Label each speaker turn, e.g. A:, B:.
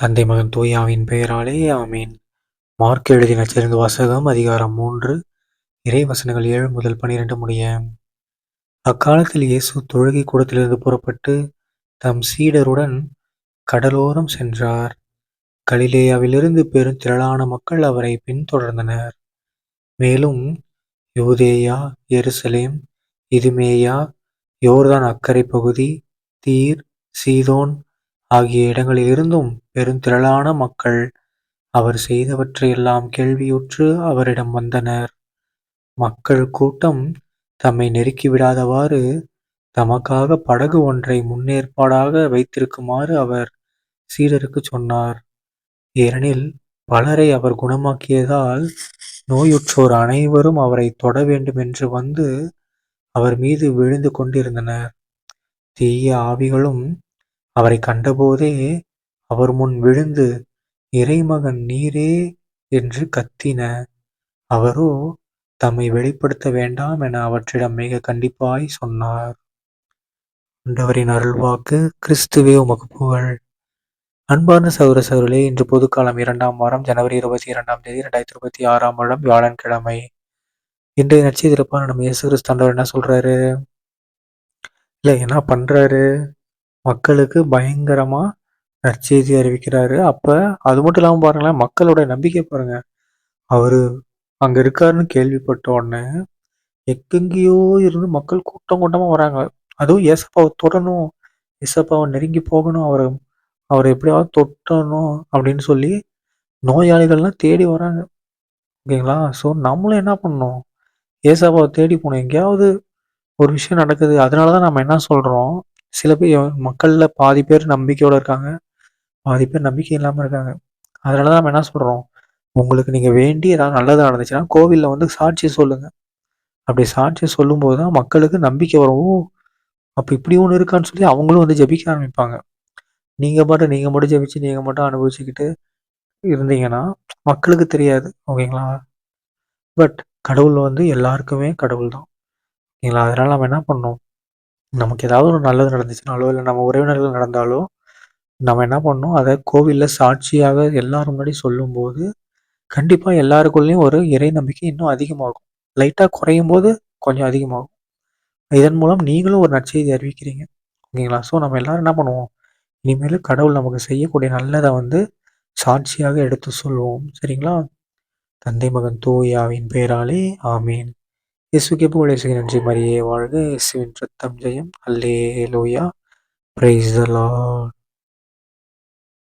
A: தந்தை மகன் தூயாவின் பெயராலே ஆமீன். மார்க் எழுதிய நற்செய்தி வாசகம் அதிகாரம் 3 இறை வசனங்கள் 7 முதல் 12 முடிய. அக்காலத்தில் இயேசு தொழுகை கூடத்திலிருந்து புறப்பட்டு தம் சீடருடன் கடலோரம் சென்றார். கலிலேயாவிலிருந்து பெருந்திரளான மக்கள் அவரை பின்தொடர்ந்தனர். மேலும் யூதேயா, எருசலேம், இதுமேயா, யோர்தான் அக்கரை பகுதி, தீர், சீதோன் ஆகிய இடங்களிலிருந்தும் பெருந்திரளான மக்கள் அவர் செய்தவற்றையெல்லாம் கேள்வியுற்று அவரிடம் வந்தனர். மக்கள் கூட்டம் தம்மை நெருக்கிவிடாதவாறு தமக்காக படகு ஒன்றை முன்னேற்பாடாக வைத்திருக்குமாறு அவர் சீடருக்குச் சொன்னார். ஏனெனில் பலரை அவர் குணமாக்கியதால் நோயுற்றோர் அனைவரும் அவரை தொட வேண்டுமென்று வந்து அவர் மீது விழுந்து கொண்டிருந்தனர். தீய ஆவிகளும் அவரை கண்டபோதே அவர் முன் விழுந்து, இறைமகன் நீரே என்று கத்தின. அவரோ தம்மை வெளிப்படுத்த வேண்டாம் என அவற்றிடம் மிக கண்டிப்பாய் சொன்னார். ஆண்டவரின் அருள்வாக்கு. கிறிஸ்துவே உமக்கு புகழ். அன்பார்ந்த சகோதர சகோதரிகளே, இன்று பொதுக்காலம் 2ஆம் வாரம் ஜனவரி 22ஆம் தேதி 2026ஆம் வருடம் வியாழன்கிழமை. இன்றைய நற்செய்தி திறப்பான நம்ம இயேசு கிறிஸ்து ஆண்டவர் என்ன சொல்றாரு? என்ன பண்றாரு? மக்களுக்கு பயங்கரமா நற்செய்தி அறிவிக்கிறாரு. அப்ப அது மட்டும் இல்லாம பாருங்களேன், மக்களோட நம்பிக்கை பாருங்க. அவரு அங்க இருக்காருன்னு கேள்விப்பட்ட உடனே எங்கெங்கேயோ இருந்து மக்கள் கூட்டம் கூட்டமா வராங்க. அதுவும் ஏசப்பாவை தொடணும், ஏசப்பாவை நெருங்கி போகணும், அவரை எப்படியாவது தொட்டணும் அப்படின்னு சொல்லி நோயாளிகள்லாம் தேடி வராங்க. ஓகேங்களா? ஸோ நம்மளும் என்ன பண்ணணும்? ஏசப்பாவை தேடி போகணும். எங்கேயாவது ஒரு விஷயம் நடக்குது. அதனால தான் நம்ம என்ன சொல்றோம், சில பேர் மக்கள்ல பாதி பேர் நம்பிக்கையோட இருக்காங்க, பாதி பேர் நம்பிக்கை இல்லாம இருக்காங்க. அதனால தான் நம்ம என்ன சொல்றோம், உங்களுக்கு நீங்க வேண்டி ஏதாவது நல்லது நடந்துச்சுன்னா கோவில்ல வந்து சாட்சி சொல்லுங்க. அப்படி சாட்சி சொல்லும்போது தான் மக்களுக்கு நம்பிக்கை வரும். ஓ! அப்ப இப்படி ஒண்ணு இருக்கான்னு சொல்லி அவங்களும் வந்து ஜெபிக்க ஆரம்பிப்பாங்க. நீங்க மட்டும் ஜெபிச்சு, நீங்க மட்டும் அனுபவிச்சுக்கிட்டு இருந்தீங்கன்னா, மக்களுக்கு தெரியாது. ஓகேங்களா? பட் கடவுள் வந்து எல்லாருக்குமே கடவுள் தான். ஓகேங்களா? அதனால நம்ம என்ன பண்ணணும், நமக்கு ஏதாவது ஒரு நல்லது நடந்துச்சுனாலோ, இல்ல நம்ம உறவினர்கள் நடந்தாலோ, நம்ம என்ன பண்ணணும், அத கோவில்ல சாட்சியாக எல்லார் முன்னாடி சொல்லும்போது, கண்டிப்பா எல்லாருக்குள்ளயும் ஒரு இறை நம்பிக்கை இன்னும் அதிகமாகும். லைட்டா குறையும்போது கொஞ்சம் அதிகமாகும். இதன் மூலம் நீங்களும் ஒரு நற்செய்தி அறிவிக்கிறீங்க. ஓகேங்களா? ஸோ நம்ம எல்லாரும் என்ன பண்ணுவோம், இனிமேலு கடவுள் நமக்கு செய்யக்கூடிய நல்லத வந்து சாட்சியாக எடுத்து சொல்வோம். சரிங்களா? தந்தை மகன் தூய ஆவியின் பெயராலே ஆமீன். இயேசுவுக்கே புகழ். இயேசுவே நன்றி. மரியே வாழ்க. இயேசுவின் ரத்தம் ஜெயம். அல்லேலூயா. Praise the Lord.